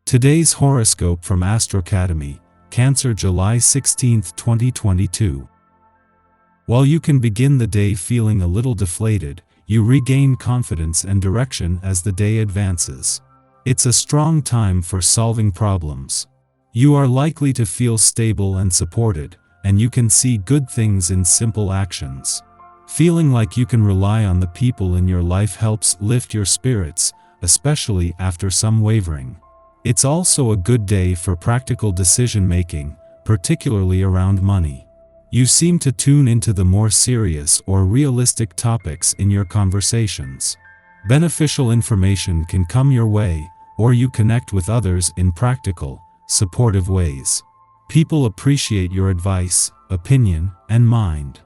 Today's horoscope from Astrocademy, Cancer, July 16, 2022. While you can begin the day feeling a little deflated, you regain confidence and direction as the day advances. It's a strong time for solving problems. You are likely to feel stable and supported, and you can see good things in simple actions. Feeling like you can rely on the people in your life helps lift your spirits, especially after some wavering. It's also a good day for practical decision-making, particularly around money. You seem to tune into the more serious or realistic topics in your conversations. Beneficial information can come your way, or you connect with others in practical, supportive ways. People appreciate your advice, opinion, and mind.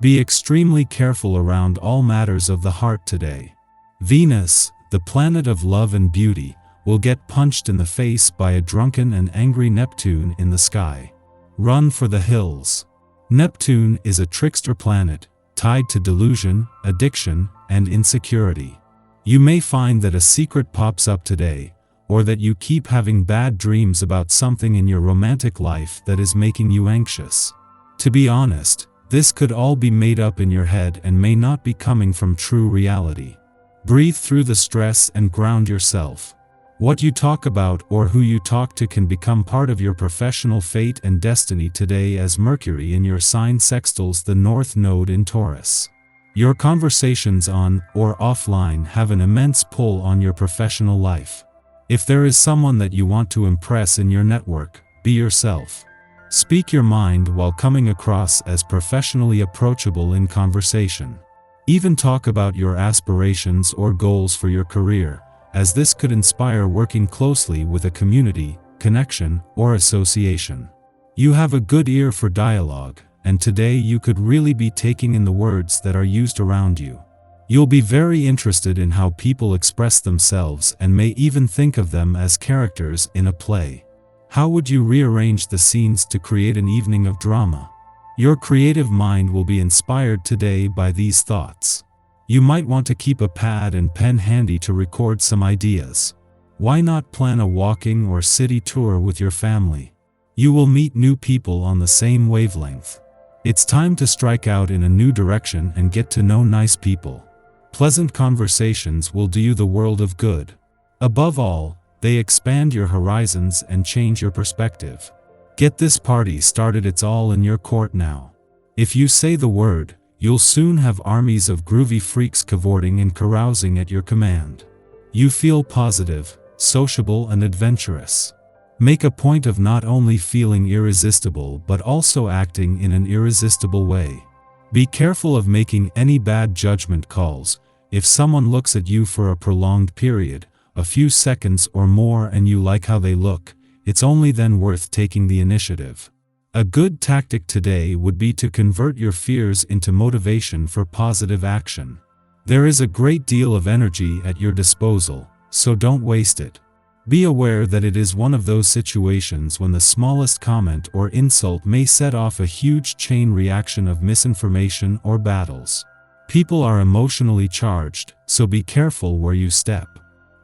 Be extremely careful around all matters of the heart today. Venus, the planet of love and beauty, will get punched in the face by a drunken and angry Neptune in the sky. Run for the hills. Neptune is a trickster planet, tied to delusion, addiction, and insecurity. You may find that a secret pops up today, or that you keep having bad dreams about something in your romantic life that is making you anxious. To be honest, this could all be made up in your head and may not be coming from true reality. Breathe through the stress and ground yourself. What you talk about or who you talk to can become part of your professional fate and destiny today, as Mercury in your sign sextiles the North Node in Taurus. Your conversations on or offline have an immense pull on your professional life. If there is someone that you want to impress in your network, be yourself. Speak your mind while coming across as professionally approachable in conversation. Even talk about your aspirations or goals for your career, as this could inspire working closely with a community, connection, or association. You have a good ear for dialogue, and today you could really be taking in the words that are used around you. You'll be very interested in how people express themselves and may even think of them as characters in a play. How would you rearrange the scenes to create an evening of drama? Your creative mind will be inspired today by these thoughts. You might want to keep a pad and pen handy to record some ideas. Why not plan a walking or city tour with your family? You will meet new people on the same wavelength. It's time to strike out in a new direction and get to know nice people. Pleasant conversations will do you the world of good. Above all, they expand your horizons and change your perspective. Get this party started, it's all in your court now. If you say the word, you'll soon have armies of groovy freaks cavorting and carousing at your command. You feel positive, sociable, and adventurous. Make a point of not only feeling irresistible but also acting in an irresistible way. Be careful of making any bad judgment calls. If someone looks at you for a prolonged period, a few seconds or more, and you like how they look, it's only then worth taking the initiative. A good tactic today would be to convert your fears into motivation for positive action. There is a great deal of energy at your disposal, so don't waste it. Be aware that it is one of those situations when the smallest comment or insult may set off a huge chain reaction of misinformation or battles. People are emotionally charged, so be careful where you step.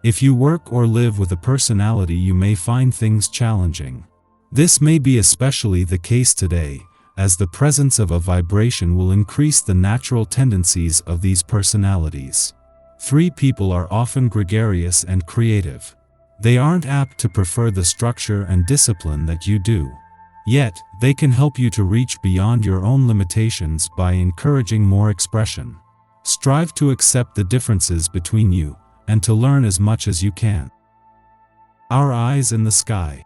If you work or live with a personality, you may find things challenging. This may be especially the case today, as the presence of a vibration will increase the natural tendencies of these personalities. 3 people are often gregarious and creative. They aren't apt to prefer the structure and discipline that you do. Yet, they can help you to reach beyond your own limitations by encouraging more expression. Strive to accept the differences between you, and to learn as much as you can. Our eyes in the sky.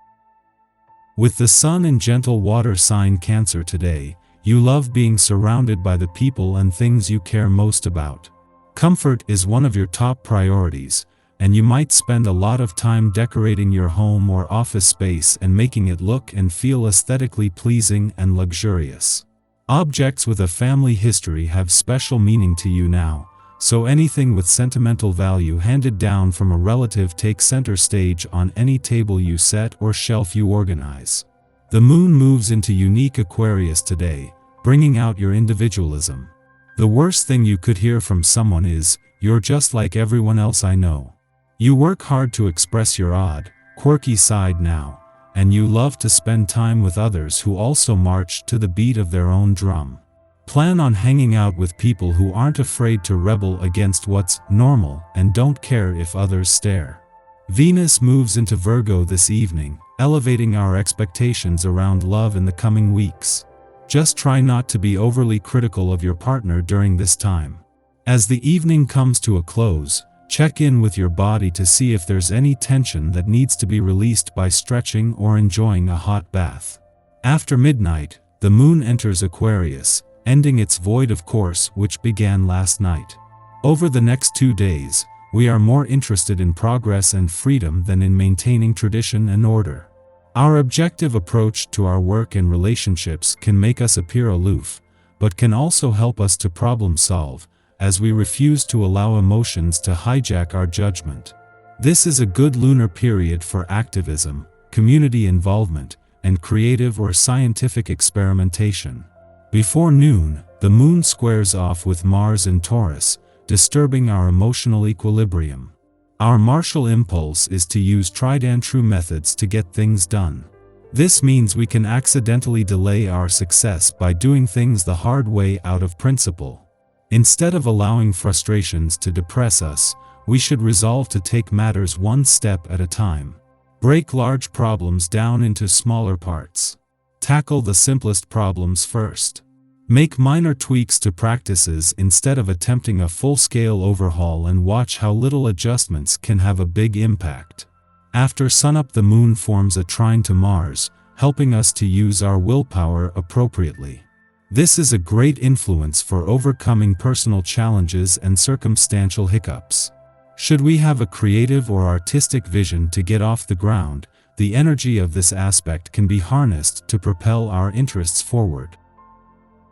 With the sun in gentle water sign Cancer today, you love being surrounded by the people and things you care most about. Comfort is one of your top priorities, and you might spend a lot of time decorating your home or office space and making it look and feel aesthetically pleasing and luxurious. Objects with a family history have special meaning to you now, so anything with sentimental value handed down from a relative takes center stage on any table you set or shelf you organize. The moon moves into unique Aquarius today, bringing out your individualism. The worst thing you could hear from someone is, "You're just like everyone else I know." You work hard to express your odd, quirky side now, and you love to spend time with others who also march to the beat of their own drum. Plan on hanging out with people who aren't afraid to rebel against what's normal and don't care if others stare. Venus moves into Virgo this evening, elevating our expectations around love in the coming weeks. Just try not to be overly critical of your partner during this time. As the evening comes to a close, check in with your body to see if there's any tension that needs to be released by stretching or enjoying a hot bath. After midnight, the moon enters Aquarius, ending its void of course which began last night. Over the next 2 days, we are more interested in progress and freedom than in maintaining tradition and order. Our objective approach to our work and relationships can make us appear aloof, but can also help us to problem solve, as we refuse to allow emotions to hijack our judgment. This is a good lunar period for activism, community involvement, and creative or scientific experimentation. Before noon, the moon squares off with Mars in Taurus, disturbing our emotional equilibrium. Our martial impulse is to use tried-and-true methods to get things done. This means we can accidentally delay our success by doing things the hard way out of principle. Instead of allowing frustrations to depress us, we should resolve to take matters one step at a time. Break large problems down into smaller parts. Tackle the simplest problems first. Make minor tweaks to practices instead of attempting a full-scale overhaul, and watch how little adjustments can have a big impact. After sunup, the moon forms a trine to Mars, helping us to use our willpower appropriately. This is a great influence for overcoming personal challenges and circumstantial hiccups. Should we have a creative or artistic vision to get off the ground, the energy of this aspect can be harnessed to propel our interests forward.